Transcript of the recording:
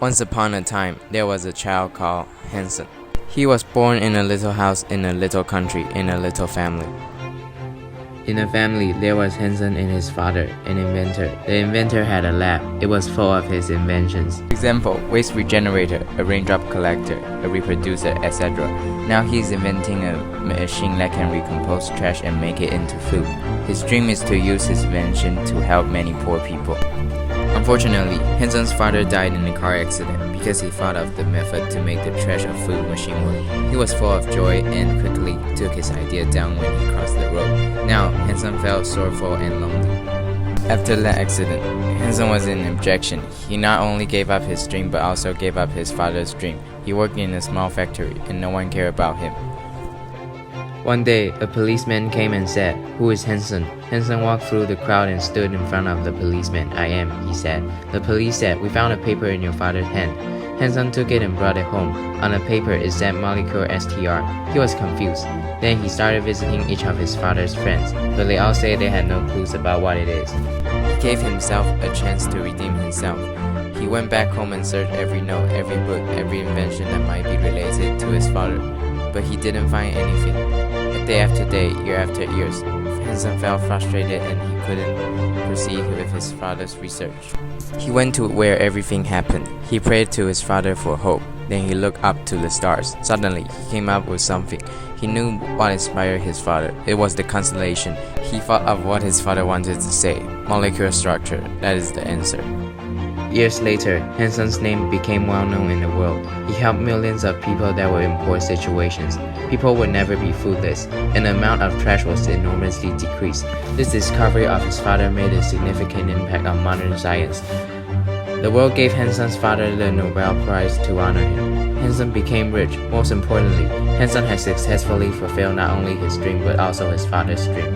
Once upon a time, there was a child called Henson. He was born in a little house in a little country in a little family. In the family, there was Henson and his father, an inventor. The inventor had a lab. It was full of his inventions. For example, waste regenerator, a raindrop collector, a reproducer, etc. Now he's inventing a machine that can recompose trash and make it into food. His dream is to use his invention to help many poor people. Unfortunately, Henson's father died in a car accident because he thought of the method to make the trash of food machine work. He was full of joy and quickly took his idea down when he crossed the road. Now, Henson felt sorrowful and lonely. After that accident, Henson was in objection. He not only gave up his dream but also gave up his father's dream. He worked in a small factory and no one cared about him. One day, a policeman came and said, "Who is Henson?" Henson walked through the crowd and stood in front of the policeman. "I am," he said. The police said, "We found a paper in your father's hand." Henson took it and brought it home. On the paper, it said molecule STR. He was confused. Then he started visiting each of his father's friends, but they all said they had no clues about what it is. He gave himself a chance to redeem himself. He went back home and searched every note, every book, every invention that might be related to his father, but he didn't find anything. Day after day, year after years, Henson felt frustrated and he couldn't proceed with his father's research. He went to where everything happened. He prayed to his father for hope. Then he looked up to the stars. Suddenly, he came up with something. He knew what inspired his father. It was the constellation. He thought of what his father wanted to say. Molecular structure, that is the answer. Years later, Henson's name became well known in the world. He helped millions of people that were in poor situations. People would never be foodless, and the amount of trash was enormously decreased. This discovery of his father made a significant impact on modern science. The world gave Henson's father the Nobel Prize to honor him. Henson became rich. Most importantly, Henson has successfully fulfilled not only his dream but also his father's dream.